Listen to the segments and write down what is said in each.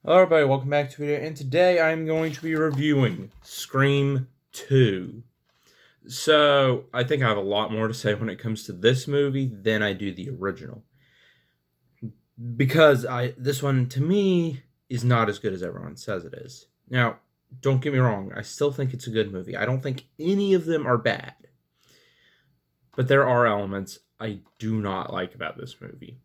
Hello everybody, welcome back to the video, and today I'm going to be reviewing Scream 2. So, I think I have a lot more to say when it comes to this movie than I do the original. Because this one, to me, is not as good as everyone says it is. Now, don't get me wrong, I still think it's a good movie. I don't think any of them are bad. But there are elements I do not like about this movie.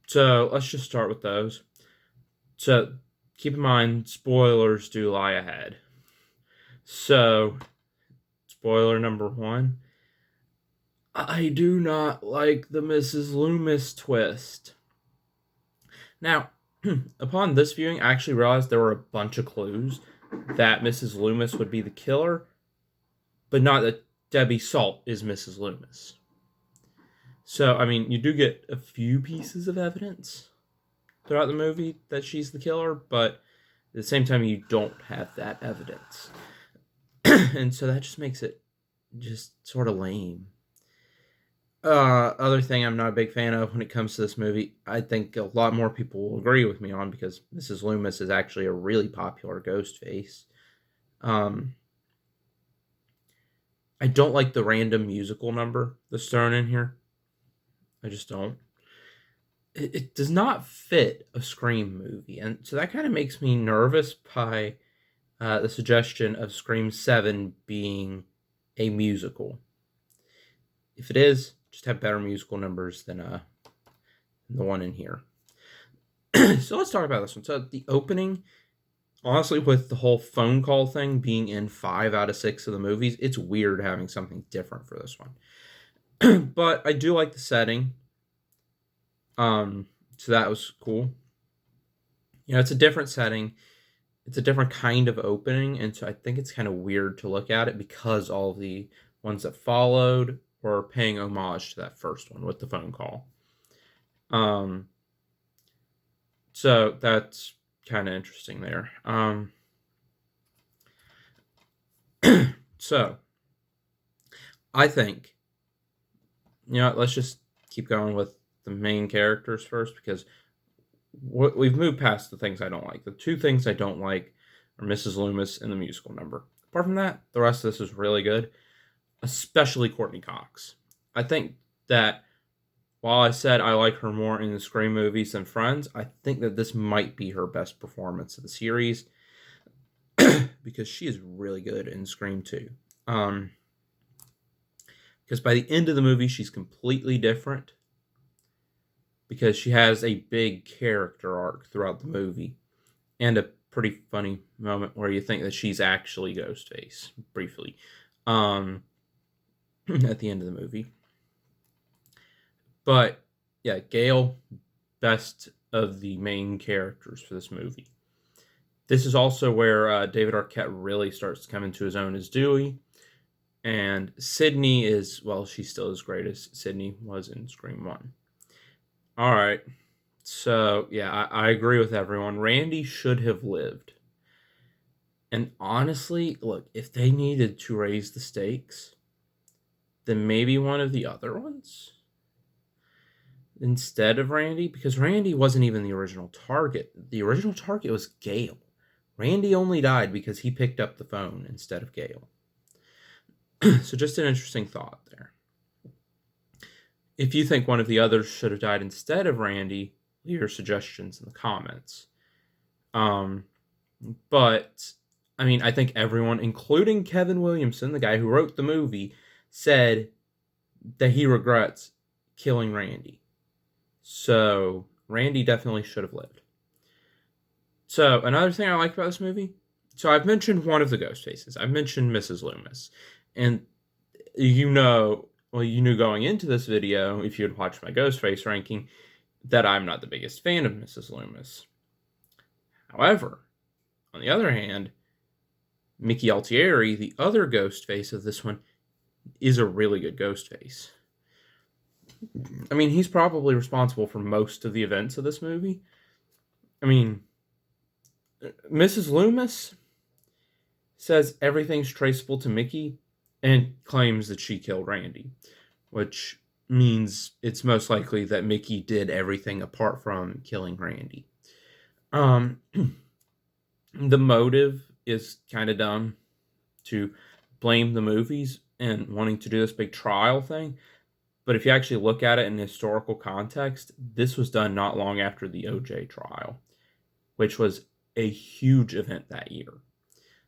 So, let's just start with those. So, keep in mind, spoilers do lie ahead. So, spoiler number one, I do not like the Mrs. Loomis twist. Now, upon this viewing, I actually realized there were a bunch of clues that Mrs. Loomis would be the killer, but not that Debbie Salt is Mrs. Loomis. So, I mean, you do get a few pieces of evidence throughout the movie that she's the killer, but at the same time, you don't have that evidence. And so that just makes it just sort of lame. Other thing I'm not a big fan of when it comes to this movie, I think a lot more people will agree with me on, because Mrs. Loomis is actually a really popular Ghostface. I don't like the random musical number that's thrown in here. I just don't. It does not fit a Scream movie, and so that kind of makes me nervous by the suggestion of Scream 7 being a musical. If it is, just have better musical numbers than the one in here. So let's talk about this one. So the opening, honestly, with the whole phone call thing being in 5 out of 6 of the movies, it's weird having something different for this one. But I do like the setting. So that was cool. You know, it's a different setting. It's a different kind of opening, and so I think it's kind of weird to look at it because all the ones that followed were paying homage to that first one with the phone call. So that's kind of interesting there. So I think, let's just keep going with the main characters first, because we've moved past the things I don't like. The two things I don't like are Mrs. Loomis and the musical number. Apart from that, the rest of this is really good, especially Courtney Cox. I think that while I said I like her more in the Scream movies than Friends, I think that this might be her best performance of the series, because she is really good in Scream 2. Because by the end of the movie, she's completely different, because she has a big character arc throughout the movie, and a pretty funny moment where you think that she's actually Ghostface, briefly, at the end of the movie. But, yeah, Gail, best of the main characters for this movie. This is also where David Arquette really starts to come into his own as Dewey. And Sydney is, well, she's still as great as Sydney was in Scream 1. All right. So, yeah, I agree with everyone. Randy should have lived. And honestly, look, if they needed to raise the stakes, then maybe one of the other ones instead of Randy, because Randy wasn't even the original target. The original target was Gail. Randy only died because he picked up the phone instead of Gail. So just an interesting thought there. If you think one of the others should have died instead of Randy, leave your suggestions in the comments. But, I mean, I think everyone, including Kevin Williamson, the guy who wrote the movie, said that he regrets killing Randy. So, Randy definitely should have lived. So, another thing I like about this movie, so I've mentioned one of the ghost faces. I've mentioned Mrs. Loomis. And you knew going into this video, if you had watched my Ghostface ranking, that I'm not the biggest fan of Mrs. Loomis. However, on the other hand, Mickey Altieri, the other Ghostface of this one, is a really good Ghostface. I mean, he's probably responsible for most of the events of this movie. I mean, Mrs. Loomis says everything's traceable to Mickey and claims that she killed Randy, which means it's most likely that Mickey did everything apart from killing Randy. Um, the motive is kind of dumb to blame the movies and wanting to do this big trial thing. But if you actually look at it in historical context, this was done not long after the OJ trial, which was a huge event that year.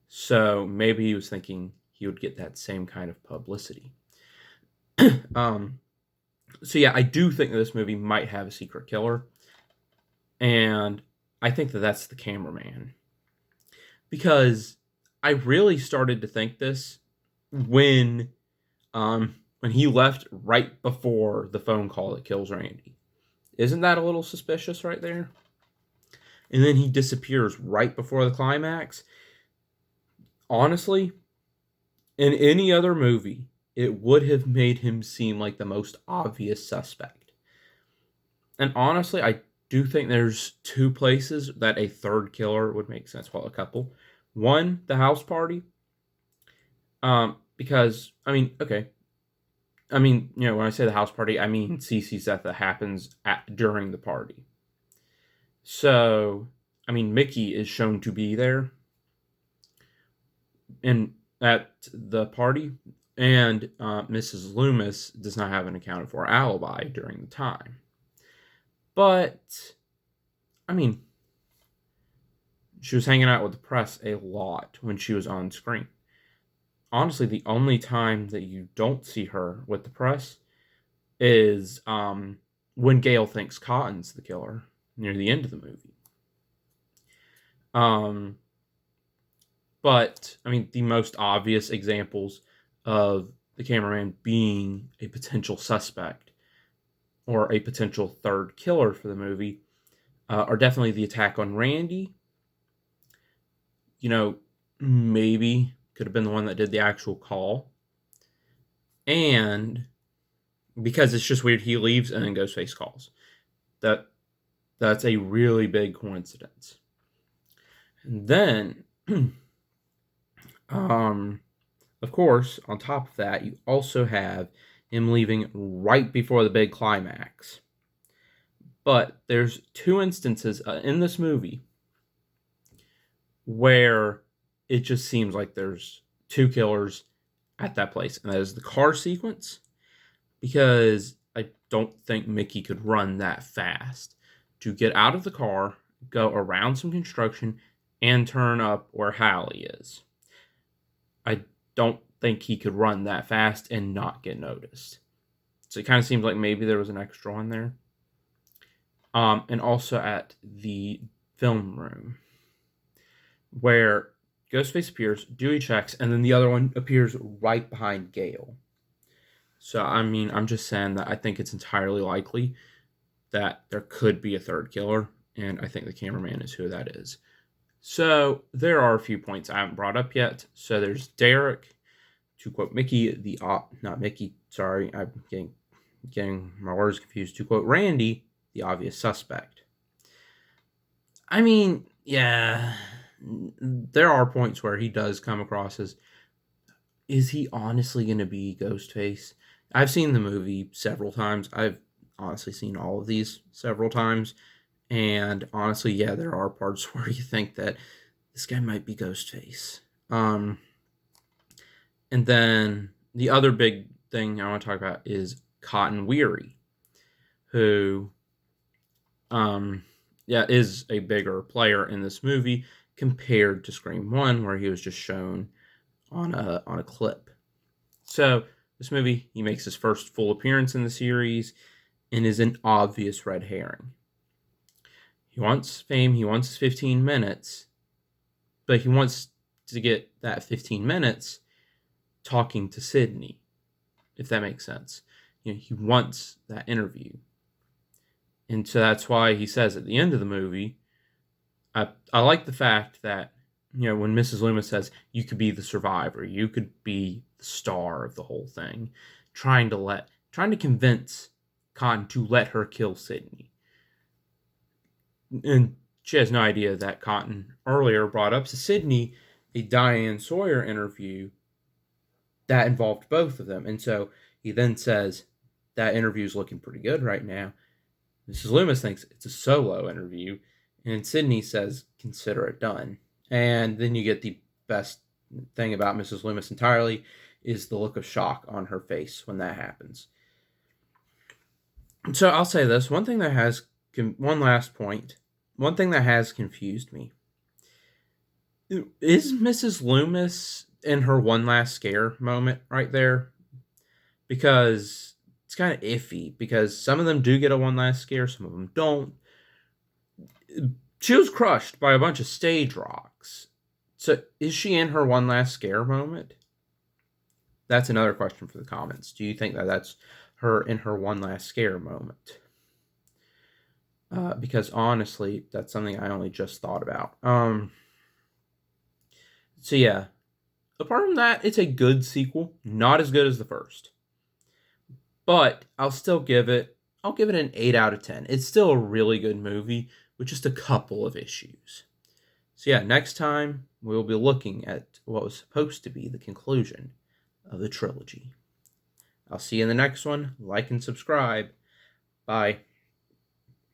So maybe he was thinking he would get that same kind of publicity. um, so yeah, I do think that this movie might have a secret killer, and I think that that's the cameraman, because I really started to think this when when he left right before the phone call that kills Randy. Isn't that a little suspicious right there? And then he disappears right before the climax. Honestly, in any other movie, it would have made him seem like the most obvious suspect. And honestly, I do think there's two places that a third killer would make sense. Well, a couple. One, the house party. Because, I mean, okay. I mean, when I say the house party, I mean Cece's death that happens during the party. So, I mean, Mickey is shown to be there and at the party, and Mrs. Loomis does not have an accounted for alibi during the time. But, I mean, she was hanging out with the press a lot when she was on screen. Honestly, the only time that you don't see her with the press is when Gail thinks Cotton's the killer near the end of the movie. But, I mean, the most obvious examples of the cameraman being a potential suspect or a potential third killer for the movie are definitely the attack on Randy. Maybe could have been the one that did the actual call. And because it's just weird, he leaves and then Ghostface calls. That's a really big coincidence. And then, of course, on top of that, you also have him leaving right before the big climax. But there's two instances in this movie where it just seems like there's two killers at that place. And that is the car sequence, because I don't think Mickey could run that fast to get out of the car, go around some construction, and turn up where Hallie is. I don't think he could run that fast and not get noticed. So it kind of seems like maybe there was an extra one there. And also at the film room, where Ghostface appears, Dewey checks, and then the other one appears right behind Gale. So, I mean, I'm just saying that I think it's entirely likely that there could be a third killer, and I think the cameraman is who that is. So, there are a few points I haven't brought up yet. So, there's Derek, to quote Mickey, not Mickey, sorry, I'm getting my words confused. To quote Randy, the obvious suspect. I mean, yeah, there are points where he does come across as, is he honestly going to be Ghostface? I've seen the movie several times. I've honestly seen all of these several times. And honestly, yeah, there are parts where you think that this guy might be Ghostface. And then the other big thing I want to talk about is Cotton Weary, who is a bigger player in this movie compared to Scream 1, where he was just shown on a clip. So this movie, he makes his first full appearance in the series and is an obvious red herring. He wants fame, he wants his 15 minutes, but he wants to get that 15 minutes talking to Sydney, if that makes sense. He wants that interview. And so that's why he says at the end of the movie, I like the fact that, when Mrs. Loomis says, you could be the survivor, you could be the star of the whole thing, trying to convince Cotton to let her kill Sydney. And she has no idea that Cotton earlier brought up to Sydney a Diane Sawyer interview that involved both of them. And so he then says, that interview's looking pretty good right now. Mrs. Loomis thinks it's a solo interview, And Sydney says, consider it done. And then you get the best thing about Mrs. Loomis entirely is the look of shock on her face when that happens. So I'll say this, one last point, one thing that has confused me. Is Mrs. Loomis in her one last scare moment right there? Because it's kind of iffy, because some of them do get a one last scare, some of them don't. She was crushed by a bunch of stage rocks. So is she in her one last scare moment? That's another question for the comments. Do you think that that's her in her one last scare moment? Because honestly, that's something I only just thought about. So yeah, apart from that, it's a good sequel. Not as good as the first, but I'll give it an 8 out of 10. It's still a really good movie with just a couple of issues. So yeah, next time we'll be looking at what was supposed to be the conclusion of the trilogy. I'll see you in the next one. Like and subscribe. Bye.